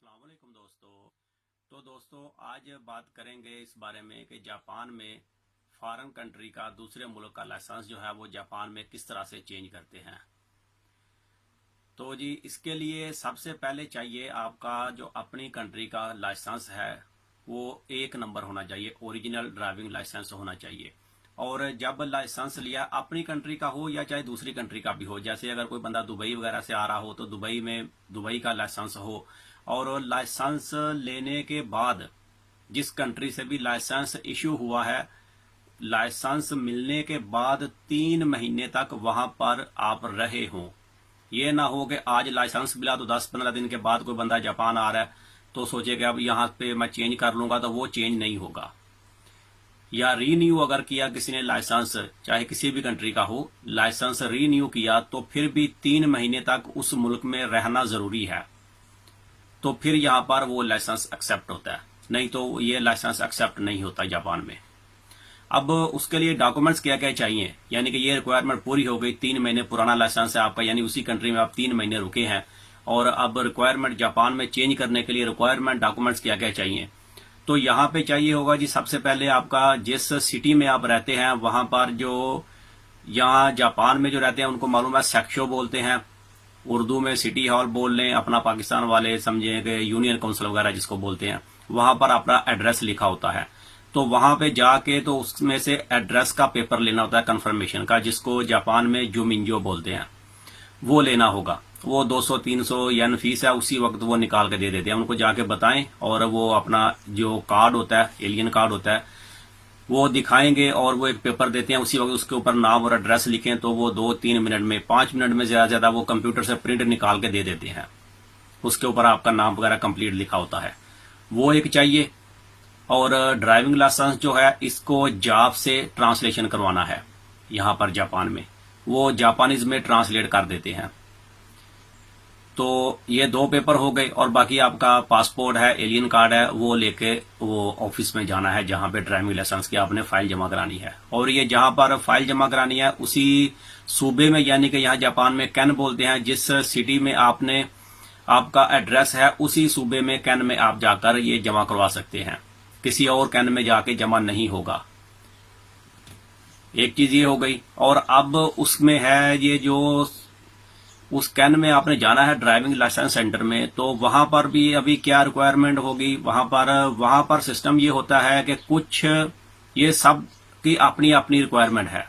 अस्सलाम वालेकुम दोस्तों आज बात करेंगे इस बारे में कि जापान में फॉरेन कंट्री का दूसरे मुल्क का लाइसेंस जो है वो जापान में किस तरह से चेंज करते हैं। तो जी इसके लिए सबसे पहले चाहिए आपका जो अपनी कंट्री का लाइसेंस है वो 1 नंबर होना चाहिए, ओरिजिनल ड्राइविंग लाइसेंस होना चाहिए। और जब लाइसेंस लिया अपनी कंट्री का हो या चाहे दूसरी कंट्री का भी हो, जैसे अगर कोई बंदा दुबई वगैरह से आ रहा हो तो दुबई में दुबई का लाइसेंस हो। और लाइसेंस लेने के बाद जिस कंट्री से भी लाइसेंस इश्यू हुआ है, लाइसेंस मिलने के बाद 3 महीने तक वहां पर आप रहे हों। ये ना हो कि आज लाइसेंस मिला तो 10-15 दिन के बाद कोई बंदा जापान आ रहा है तो सोचेगा अब यहाँ पे मैं चेंज कर लूंगा, तो वो चेंज नहीं होगा। या रीन्यू अगर किया किसी ने लाइसेंस, चाहे किसी भी कंट्री का हो, लाइसेंस रीन्यू किया तो फिर भी 3 महीने तक उस मुल्क में रहना जरूरी है, तो फिर यहाँ पर वो लाइसेंस एक्सेप्ट होता है, नहीं तो ये लाइसेंस एक्सेप्ट नहीं होता जापान में। अब उसके लिए डॉक्यूमेंट्स क्या क्या चाहिए, यानी कि ये रिक्वायरमेंट पूरी हो गई, 3 महीने पुराना लाइसेंस है आपका, यानी उसी कंट्री में आप 3 महीने रुके हैं और अब रिक्वायरमेंट जापान में चेंज करने के लिए रिक्वायरमेंट डॉक्यूमेंट्स क्या क्या चाहिए। तो यहाँ पे चाहिए होगा जी सबसे पहले आपका जिस सिटी में आप रहते हैं वहां पर जो यहाँ जापान में जो रहते हैं उनको मालूम है सेक्शो बोलते हैं, उर्दू में सिटी हॉल बोल लें, अपना पाकिस्तान वाले समझे कि यूनियन काउंसिल वगैरह जिसको बोलते हैं, वहां पर अपना एड्रेस लिखा होता है। तो वहां पे जाके तो उसमें से एड्रेस का पेपर लेना होता है कंफर्मेशन का, जिसको जापान में जुमिंजो बोलते हैं, वो लेना होगा। वो 200-300 येन फीस है, उसी वक्त वो निकाल के दे देते हैं, उनको जाके बताएं और वो अपना जो कार्ड होता है, एलियन कार्ड होता है, वो दिखाएंगे और वो एक पेपर देते हैं, उसी वक्त उसके ऊपर नाम और एड्रेस लिखें तो वो 2-3 मिनट में, 5 मिनट में ज्यादा ज्यादा वो कंप्यूटर से प्रिंट निकाल के दे देते हैं। उसके ऊपर आपका नाम वगैरह कंप्लीट लिखा होता है, वो एक चाहिए। और ड्राइविंग लाइसेंस जो है इसको जाप से ट्रांसलेशन करवाना है, यहां पर जापान में वो जापानीज में ट्रांसलेट कर देते हैं। तो ये 2 पेपर हो गए और बाकी आपका पासपोर्ट है, एलियन कार्ड है, वो लेके वो ऑफिस में जाना है जहां पे ड्राइविंग लाइसेंस की आपने फाइल जमा करानी है। और ये जहां पर फाइल जमा करानी है उसी सूबे में, यानी कि यहाँ जापान में कैन बोलते हैं, जिस सिटी में आपने आपका एड्रेस है उसी सूबे में कैन में आप जाकर ये जमा करवा सकते हैं, किसी और कैन में जाके जमा नहीं होगा। एक चीज ये हो गई। और अब उसमें है ये जो उस कैन में आपने जाना है ड्राइविंग लाइसेंस सेंटर में, तो वहां पर भी अभी क्या रिक्वायरमेंट होगी, वहां पर सिस्टम ये होता है कि कुछ ये सब की अपनी अपनी रिक्वायरमेंट है।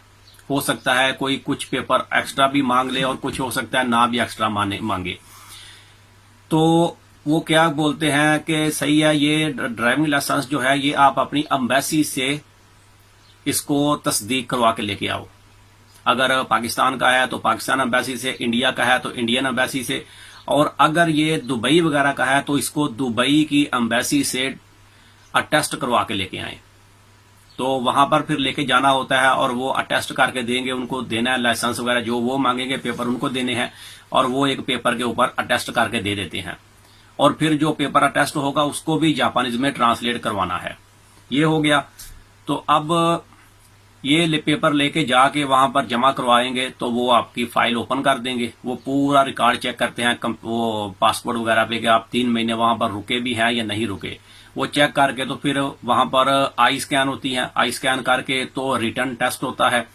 हो सकता है कोई कुछ पेपर एक्स्ट्रा भी मांग ले और कुछ हो सकता है ना भी एक्स्ट्रा मांगे। तो वो क्या बोलते हैं कि सही है, ये ड्राइविंग लाइसेंस जो है ये आप अपनी एम्बेसी से इसको तस्दीक करवा के लेके आओ। अगर पाकिस्तान का है तो पाकिस्तान एम्बेसी से, इंडिया का है तो इंडियन एम्बेसी से, और अगर ये दुबई वगैरह का है तो इसको दुबई की एम्बेसी से अटेस्ट करवा के लेके आए। तो वहां पर फिर लेके जाना होता है और वो अटेस्ट करके देंगे, उनको देना है लाइसेंस वगैरह जो वो मांगेंगे, पेपर उनको देने हैं और वो एक पेपर के ऊपर अटेस्ट करके दे देते हैं। और फिर जो पेपर अटेस्ट होगा उसको भी जापानीज में ट्रांसलेट करवाना है। ये हो गया। तो अब ये पेपर लेके जाके वहां पर जमा करवाएंगे तो वो आपकी फाइल ओपन कर देंगे, वो पूरा रिकॉर्ड चेक करते हैं वो पासपोर्ट वगैरह पे कि आप 3 महीने वहां पर रुके भी हैं या नहीं रुके। वो चेक करके तो फिर वहां पर आई स्कैन होती है, आई स्कैन करके तो रिटर्न टेस्ट होता है,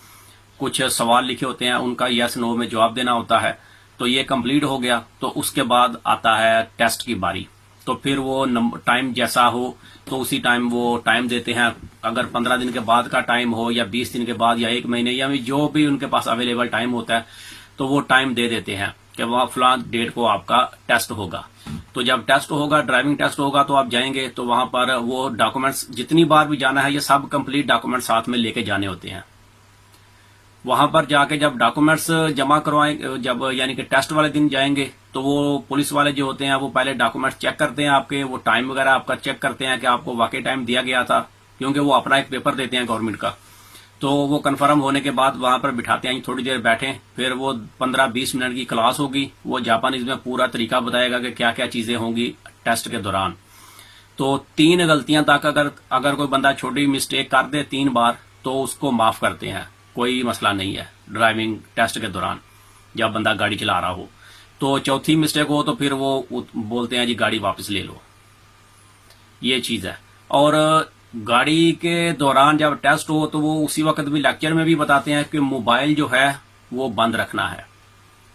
कुछ सवाल लिखे होते हैं, उनका यस नो में जवाब देना होता है। तो ये कंप्लीट हो गया तो उसके बाद आता है टेस्ट की बारी। तो फिर वो टाइम जैसा हो तो उसी टाइम वो टाइम देते हैं। अगर 15 दिन के बाद का टाइम हो या 20 दिन के बाद या 1 महीने या जो भी उनके पास अवेलेबल टाइम होता है तो वो टाइम दे देते हैं कि वह फलां डेट को आपका टेस्ट होगा। तो जब टेस्ट होगा, ड्राइविंग टेस्ट होगा, तो आप जाएंगे तो वहां पर वो डॉक्यूमेंट्स जितनी बार भी जाना है ये सब कंप्लीट डॉक्यूमेंट साथ में लेके जाने होते हैं। वहां पर जाके जब डॉक्यूमेंट्स जमा करवाएं, जब यानी कि टेस्ट वाले दिन जाएंगे तो वो पुलिस वाले जो होते हैं वो पहले डॉक्यूमेंट्स चेक करते हैं आपके, वो टाइम वगैरह आपका चेक करते हैं कि आपको वाकई टाइम दिया गया था, क्योंकि वो अपना एक पेपर देते हैं गवर्नमेंट का। तो वो कंफर्म होने के बाद वहां पर बिठाते हैं, थोड़ी देर बैठे, फिर वो 15-20 मिनट की क्लास होगी, वो जापानीज में पूरा तरीका बताएगा कि क्या क्या चीजें होंगी टेस्ट के दौरान। तो 3 गलतियां तक अगर कोई बंदा छोटी मिस्टेक कर दे 3 बार तो उसको माफ करते हैं, कोई मसला नहीं है ड्राइविंग टेस्ट के दौरान जब बंदा गाड़ी चला रहा हो। तो चौथी मिस्टेक हो तो फिर वो बोलते हैं जी गाड़ी वापस ले लो। ये चीज है। और गाड़ी के दौरान जब टेस्ट हो तो वो उसी वक्त भी लेक्चर में भी बताते हैं कि मोबाइल जो है वो बंद रखना है,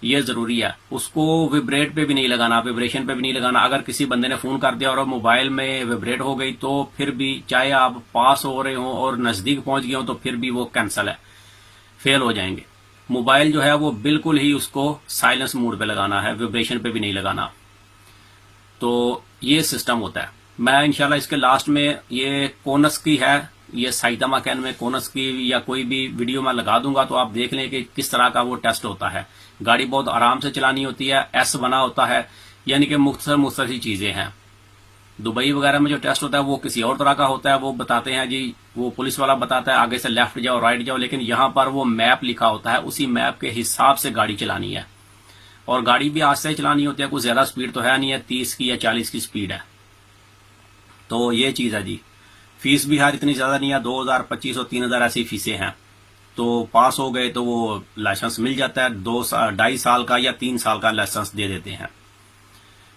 ये जरूरी है। उसको विब्रेट पे भी नहीं लगाना, विब्रेशन पे भी नहीं लगाना। अगर किसी बंदे ने फोन कर दिया और मोबाइल में विब्रेट हो गई तो फिर भी, चाहे आप पास हो रहे हो और नजदीक पहुंच गए हो, तो फिर भी वो कैंसिल है, फेल हो जाएंगे। मोबाइल जो है वो बिल्कुल ही उसको साइलेंस मोड पे लगाना है, विब्रेशन पे भी नहीं लगाना। तो ये सिस्टम होता है। मैं इंशाल्लाह इसके लास्ट में ये कोनस की है, ये साइतामा कैन में कोनस की या कोई भी वीडियो मैं लगा दूंगा, तो आप देख लें कि किस तरह का वो टेस्ट होता है। गाड़ी बहुत आराम से चलानी होती है, एस बना होता है, यानी कि मुख्तसर सी चीजें हैं। दुबई वगैरह में जो टेस्ट होता है वो किसी और तरह का होता है, वो बताते हैं जी, वो पुलिस वाला बताता है आगे से लेफ्ट जाओ राइट जाओ, लेकिन यहां पर वो मैप लिखा होता है, उसी मैप के हिसाब से गाड़ी चलानी है। और गाड़ी भी आस्ते ही चलानी होती है, कुछ ज्यादा स्पीड तो है नहीं है, 30 की या 40 की स्पीड है। तो ये चीज है जी। फीस भी यार इतनी ज्यादा नहीं है, 2000, 2500, 3000 ऐसी फीसें हैं। तो पास हो गए तो वो लाइसेंस मिल जाता है, 2.5 साल का या 3 साल का लाइसेंस दे देते हैं।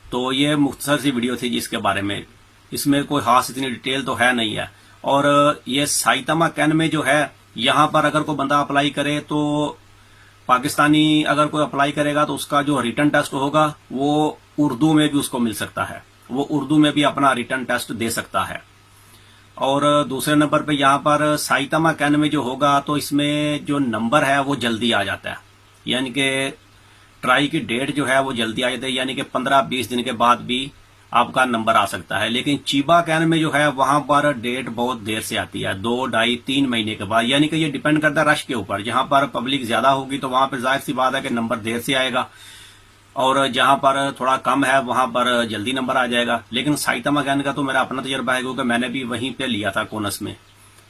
तो ये मुख्तसर सी वीडियो थी जिसके बारे में, इसमें कोई खास इतनी डिटेल तो है नहीं है। और ये साइतामा कैन में जो है, यहाँ पर अगर कोई बंदा अप्लाई करे तो पाकिस्तानी अगर कोई अप्लाई करेगा तो उसका जो रिटर्न टेस्ट होगा वो उर्दू में भी उसको मिल सकता है, वो उर्दू में भी अपना रिटर्न टेस्ट दे सकता है। और दूसरे नंबर पे यहाँ पर साइतामा कैन में जो होगा तो इसमें जो नंबर है वो जल्दी आ जाता है, यानी कि ट्राई की डेट जो है वो जल्दी आ जाती है, यानी कि 15-20 दिन के बाद भी आपका नंबर आ सकता है। लेकिन चीबा कैन में जो है वहां पर डेट बहुत देर से आती है, 2, 2.5, 3 महीने के बाद। यानी कि ये डिपेंड करता है रश के ऊपर। जहां पर पब्लिक ज्यादा होगी तो वहां पर जाहिर सी बात है कि नंबर देर से आएगा, और जहां पर थोड़ा कम है वहां पर जल्दी नंबर आ जाएगा। लेकिन साइतामा कैन का तो मेरा अपना तजर्बा है, क्योंकि मैंने भी वहीं पे लिया था कोनस में,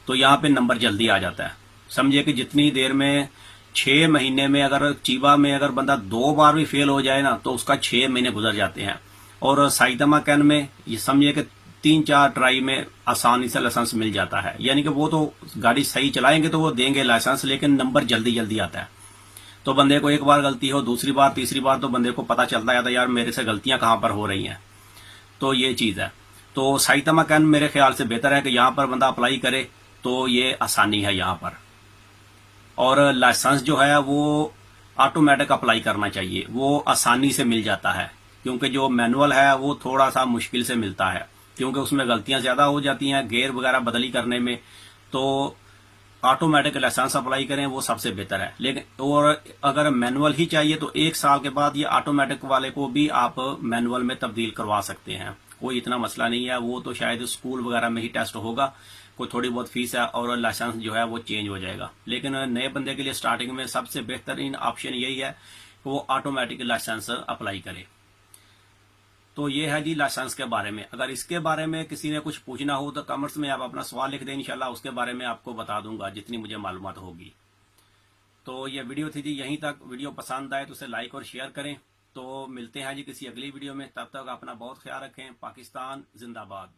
तो यहाँ पे नंबर जल्दी आ जाता है। समझिए कि जितनी देर में 6 महीने में, अगर चीबा में अगर बंदा 2 बार भी फेल हो जाए ना तो उसका 6 महीने गुजर जाते हैं। और साइतामा कैन में ये समझिए कि 3-4 ट्राई में आसानी से लाइसेंस मिल जाता है। यानी कि वो तो गाड़ी सही चलाएंगे तो वो देंगे लाइसेंस, लेकिन नंबर जल्दी जल्दी आता है। तो बंदे को एक बार गलती हो, दूसरी बार, तीसरी बार, तो बंदे को पता चलता है यार मेरे से गलतियां कहां पर हो रही हैं। तो ये चीज है। तो साइतामा कैन मेरे ख्याल से बेहतर है कि यहां पर बंदा अप्लाई करे, तो ये आसानी है यहां पर। और लाइसेंस जो है वो ऑटोमेटिक अप्लाई करना चाहिए, वो आसानी से मिल जाता है। क्योंकि जो मैनुअल है वो थोड़ा सा मुश्किल से मिलता है, क्योंकि उसमें गलतियां ज्यादा हो जाती हैं गेयर वगैरह बदली करने में। तो ऑटोमेटिक लाइसेंस अप्लाई करें, वो सबसे बेहतर है। लेकिन और अगर मैनुअल ही चाहिए तो 1 साल के बाद ये ऑटोमेटिक वाले को भी आप मैनुअल में तब्दील करवा सकते हैं, कोई इतना मसला नहीं है। वो तो शायद स्कूल वगैरह में ही टेस्ट होगा, कोई थोड़ी बहुत फीस है और लाइसेंस जो है वो चेंज हो जाएगा। लेकिन नए बंदे के लिए स्टार्टिंग में सबसे बेहतरीन ऑप्शन यही है कि वो ऑटोमेटिक लाइसेंस अप्लाई करे। तो ये है जी लाइसेंस के बारे में। अगर इसके बारे में किसी ने कुछ पूछना हो तो कमेंट्स में आप अपना सवाल लिख दें, इंशाल्लाह उसके बारे में आपको बता दूंगा जितनी मुझे मालूमात होगी। तो ये वीडियो थी जी यहीं तक। वीडियो पसंद आए तो उसे लाइक और शेयर करें। तो मिलते हैं जी किसी अगली वीडियो में, तब तक अपना बहुत ख्याल रखें। पाकिस्तान जिंदाबाद।